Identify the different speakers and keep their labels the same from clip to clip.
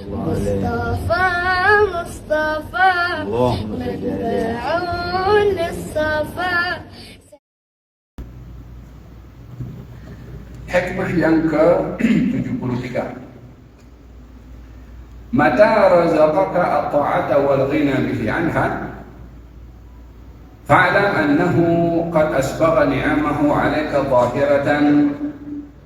Speaker 1: مصطفى مصطفى مدعو للصفا.
Speaker 2: Hikmah yang ke-73. Mata razaqaka at-ta'ata wal ghina bihi anha fa'lam annahu qad asbagha ni'amahu 'alaika zahiratan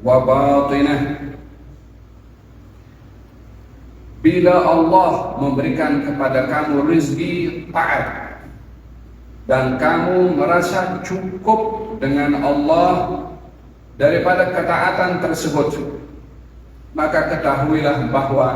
Speaker 2: wa batinah. Bila Allah memberikan kepada kamu rezeki taat dan kamu merasa cukup dengan Allah daripada ketaatan tersebut, maka ketahuilah bahwa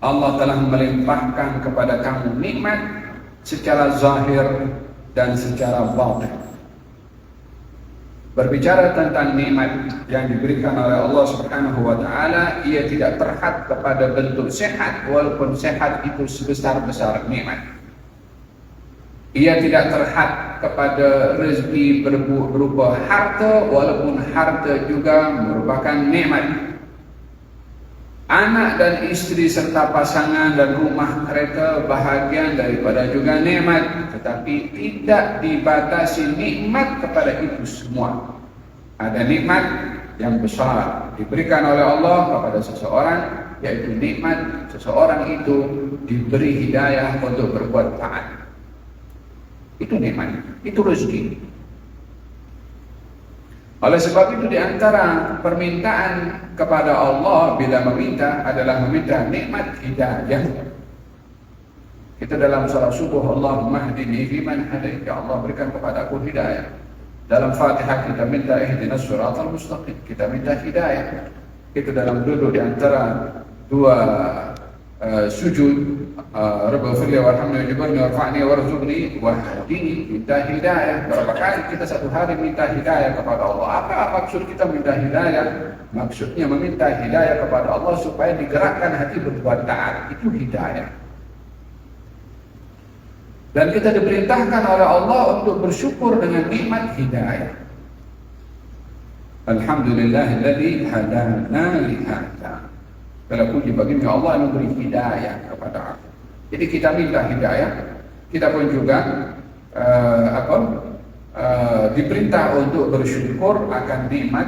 Speaker 2: Allah telah melimpahkan kepada kamu nikmat secara zahir dan secara batin. Berbicara tentang nikmat yang diberikan oleh Allah Subhanahu wa taala, ia tidak terhad kepada bentuk sehat, walaupun sehat itu sebesar-besar nikmat. Ia tidak terhad kepada rezeki berupa harta, walaupun harta juga merupakan nikmat. Anak dan istri serta pasangan dan rumah kereta bahagian daripada juga nikmat, tetapi tidak dibatasi nikmat kepada itu semua. Ada nikmat yang besar diberikan oleh Allah kepada seseorang, yaitu nikmat seseorang itu diberi hidayah untuk berbuat taat. Itu nikmat, itu rezeki. Oleh sebab itu, di antara permintaan kepada Allah bila meminta adalah meminta nikmat hidayah. Kita dalam salat subuh, Allahumma hdini fiman hadait, ya Allah berikan kepada aku hidayah. Dalam Fatihah kita minta ihdinas siratal mustaqim, kita minta hidayah. Kita dalam duduk di antara dua sujud, Rabbi firli warhamni wajibni warfa'ni warzuqni wahdini, minta hidayah. Berapa kali kita satu hari minta hidayah kepada Allah? Apa maksud kita minta hidayah? Maksudnya meminta hidayah kepada Allah supaya digerakkan hati berbuat taat. Itu hidayah. Dan kita diperintahkan oleh Allah untuk bersyukur dengan nikmat hidayah. Alhamdulillahilladzi hadana li hadza. Kalau puji baginya Allah yang memberi hidayah kepada aku. Jadi kita minta hidayah, kita pun juga diperintah untuk bersyukur akan nikmat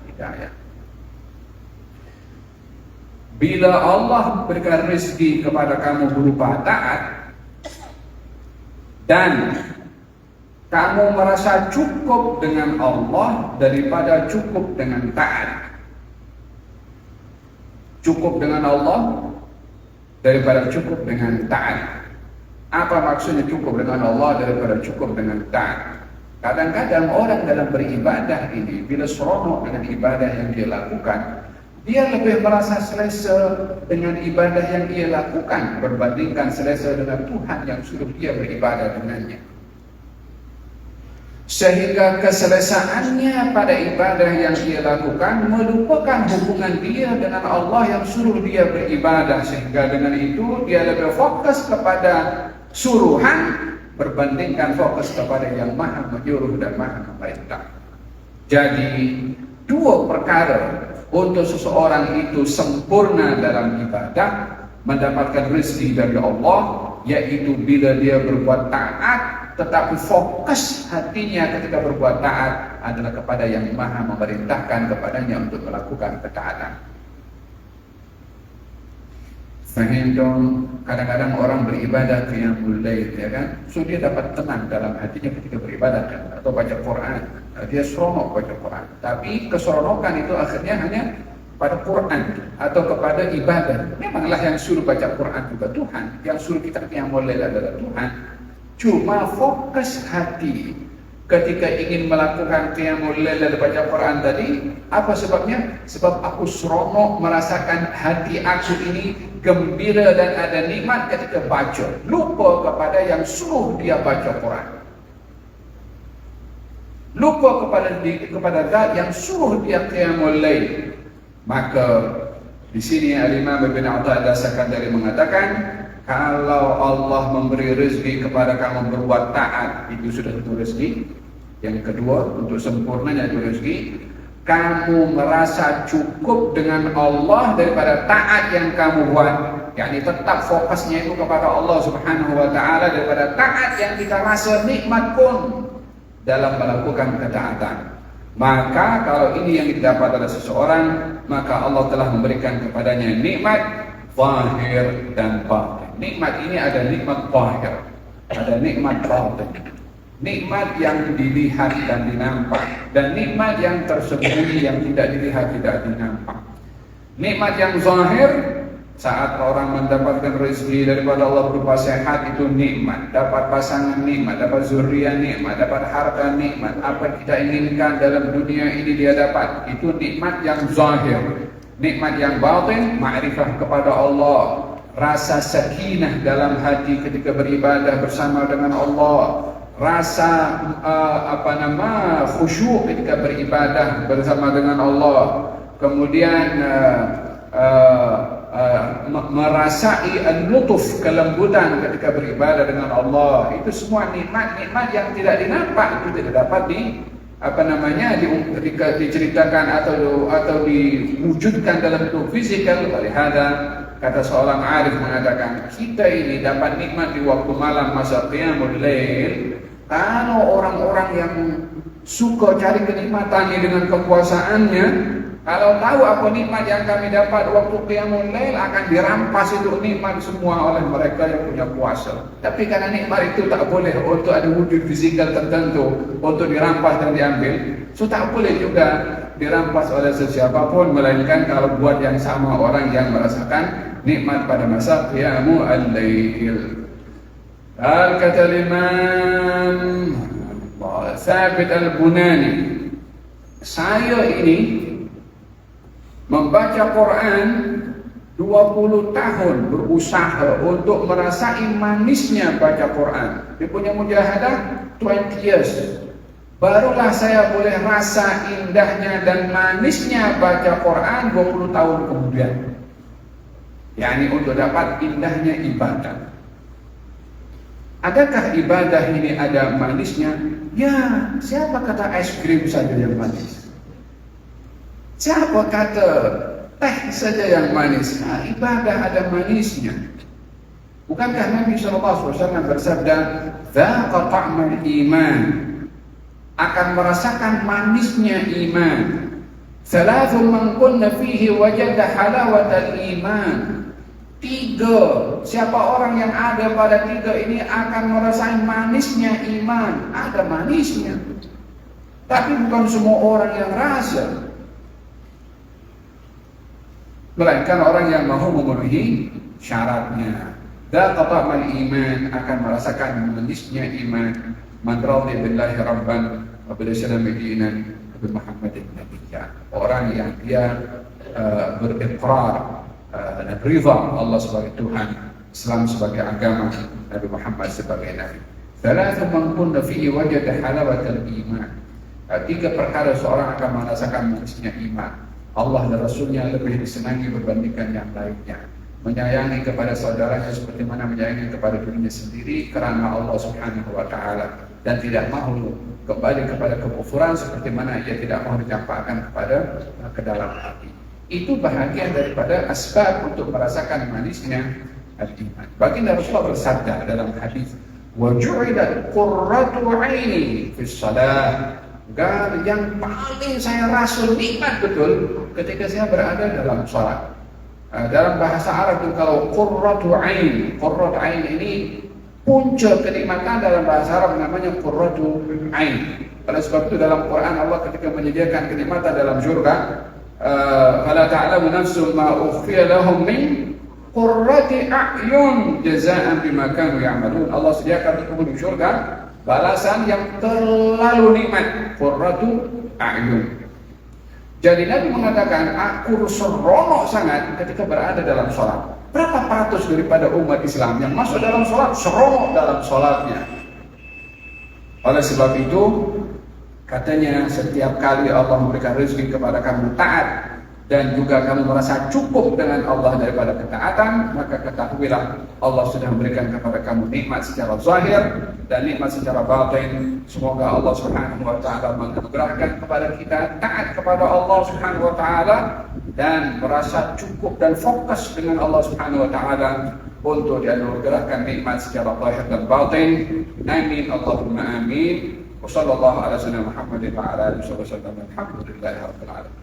Speaker 2: hidayah. Bila Allah berikan rezeki kepada kamu berupa taat dan kamu merasa cukup dengan Allah daripada cukup dengan taat. Cukup dengan Allah daripada cukup dengan taat. Apa maksudnya cukup dengan Allah daripada cukup dengan taat? Kadang-kadang orang dalam beribadah ini, bila seronok dengan ibadah yang dia lakukan, dia lebih merasa selesa dengan ibadah yang dia lakukan berbandingkan selesa dengan Tuhan yang suruh dia beribadah dengannya. Sehingga keselesaannya pada ibadah yang dia lakukan melupakan hubungan dia dengan Allah yang suruh dia beribadah. Sehingga dengan itu dia lebih fokus kepada suruhan berbandingkan fokus kepada yang maha menyuruh dan maha memerintah. Jadi dua perkara untuk seseorang itu sempurna dalam ibadah, mendapatkan rezeki dari Allah, yaitu bila dia berbuat taat tetapi fokus hatinya ketika berbuat taat adalah kepada yang maha memerintahkan kepadanya untuk melakukan ketaatan. Faham dong? Kadang-kadang orang beribadah qiyamul lail, ya kan? So dia dapat tenang dalam hatinya ketika beribadah kan? Atau baca Quran. Dia seronok baca Quran. Tapi keseronokan itu akhirnya hanya pada Quran atau kepada ibadah. Memanglah yang suruh baca Quran juga Tuhan, yang suruh kita qiyamul lail adalah Tuhan. Cuma fokus hati ketika ingin melakukan qiyamul lail dan baca Quran tadi, apa sebabnya? Sebab aku seronok merasakan hati aku ini gembira dan ada nikmat ketika baca. Lupa kepada yang suruh dia baca Quran. Lupa kepada zat yang suruh dia qiyamul lail. Maka di sini Al-Imam Ibn Athaillah As-Sakandari mengatakan, kalau Allah memberi rezeki kepada kamu berbuat taat, itu sudah tentu rezeki. Yang kedua, untuk sempurnanya itu rezeki, kamu merasa cukup dengan Allah daripada taat yang kamu buat, yakni tetap fokusnya itu kepada Allah Subhanahu wa taala daripada taat yang kita rasa nikmat pun dalam melakukan ketaatan. Maka kalau ini yang didapat oleh seseorang, maka Allah telah memberikan kepadanya nikmat zahir dan batin. Nikmat ini ada nikmat zahir, ada nikmat batin. Nikmat yang dilihat dan dinampak, dan nikmat yang tersembunyi yang tidak dilihat, tidak dinampak. Nikmat yang zahir, saat orang mendapatkan rezeki daripada Allah berupa sehat, itu nikmat. Dapat pasangan nikmat, dapat zuriat nikmat, dapat harta nikmat. Apa kita inginkan dalam dunia ini dia dapat. Itu nikmat yang zahir. Nikmat yang batin, ma'rifah kepada Allah, rasa sakinah dalam hati ketika beribadah bersama dengan Allah, rasa khusyuk ketika beribadah bersama dengan Allah, kemudian merasai al-lutuf, kelembutan ketika beribadah dengan Allah. Itu semua nikmat-nikmat yang tidak dinampak, itu tidak dapat diceritakan atau diwujudkan dalam bentuk fisikal. Olehada kata seorang arif mengatakan, kita ini dapat nikmat di waktu malam masa qiyamul lail. Kalau orang-orang yang suka cari kenikmatannya dengan kekuasaannya, kalau tahu apa nikmat yang kami dapat waktu qiyamul lail, akan dirampas itu nikmat semua oleh mereka yang punya kuasa. Tapi karena nikmat itu tak boleh untuk ada wujud fisikal tertentu untuk dirampas dan diambil, so tak boleh juga dirampas oleh sesiapapun, melainkan kalau buat yang sama orang yang merasakan nikmat pada masa qiyamul lail. Kata Imam Thabit Al-Bunani, saya ini membaca Quran 20 tahun berusaha untuk merasai manisnya baca Quran. Dia punya mujahadah 20 years. Barulah saya boleh rasa indahnya dan manisnya baca Quran 20 tahun kemudian. Yani untuk dapat indahnya ibadah. Adakah ibadah ini ada manisnya? Ya, siapa kata es krim saja yang manis? Siapa kata teh saja yang manis? Nah, ibadah ada manisnya. Bukankah Nabi SAW bersabda, "Dzaqa ta'mal iman," akan merasakan manisnya iman. "Tsalatsun man kunna fihi wajada halawatal iman." 3, siapa orang yang ada pada 3 ini akan merasakan manisnya iman. Ada manisnya, tapi bukan semua orang yang rasa, melainkan orang yang mahu memenuhi syaratnya. Dzaqa ta'mal iman, akan merasakan manisnya iman. Man radiya billahi rabban wa bil islami dinan wa bi Muhammadin nabiyya. Orang yang dia berikrar dan ridha Allah sebagai Tuhan, Islam sebagai agama, Nabi Muhammad sebagai Nabi. Thalathu man kunna fihi wajada halawatal iman. 3 perkara seorang akan merasakan manisnya iman. Allah dan Rasulnya lebih disenangi berbandingkan yang lainnya. Menyayangi kepada saudaranya seperti mana menyayangi kepada dirinya sendiri karena Allah Subhanahu wa taala, dan tidak mahu kembali kepada kekufuran seperti mana ia tidak mahu dicampakkan ke dalam hati. Itu bahagian daripada asbab untuk merasakan manisnya al-iman. Baginda Rasulullah bersabda dalam hadis, "Wa ju'ilat qurratu 'aini fi shalah." Yang paling saya rasa nikmat betul ketika saya berada dalam salat. Dalam bahasa Arab itu kalau qurratu 'ain, qurratu 'ain ini punca kenikmatan dalam bahasa Arab namanya qurratu 'ain. Oleh sebab itu dalam Quran Allah ketika menyediakan kenikmatan dalam surga, fala ta'lamu nafsun ma ukhfiya lahum min qurrati a'yun jazaa'an bima kanu ya'malun. Allah sediakan untuk penghuni surga balasan yang terlalu nikmat, qurratu a'yun. Jadi Nabi mengatakan, aku seronok sangat ketika berada dalam sholat. Berapa ratus daripada umat Islam yang masuk dalam sholat seronok dalam sholatnya. Oleh sebab itu katanya setiap kali Allah memberikan rezeki kepada kamu taat, dan juga kamu merasa cukup dengan Allah daripada ketaatan, maka ketahuilah Allah sudah memberikan kepada kamu nikmat secara zahir dan nikmat secara batin. Semoga Allah Subhanahu wa taala menganugerahkan kepada kita taat kepada Allah Subhanahu wa taala dan merasa cukup dan fokus dengan Allah Subhanahu wa taala untuk dianugerahkan nikmat secara zahir dan batin. Amin Allahumma amin. Wassallallahu ala sayyidina Muhammadin wa ala alihi wasallam. Alhamdulillahirabbil alamin.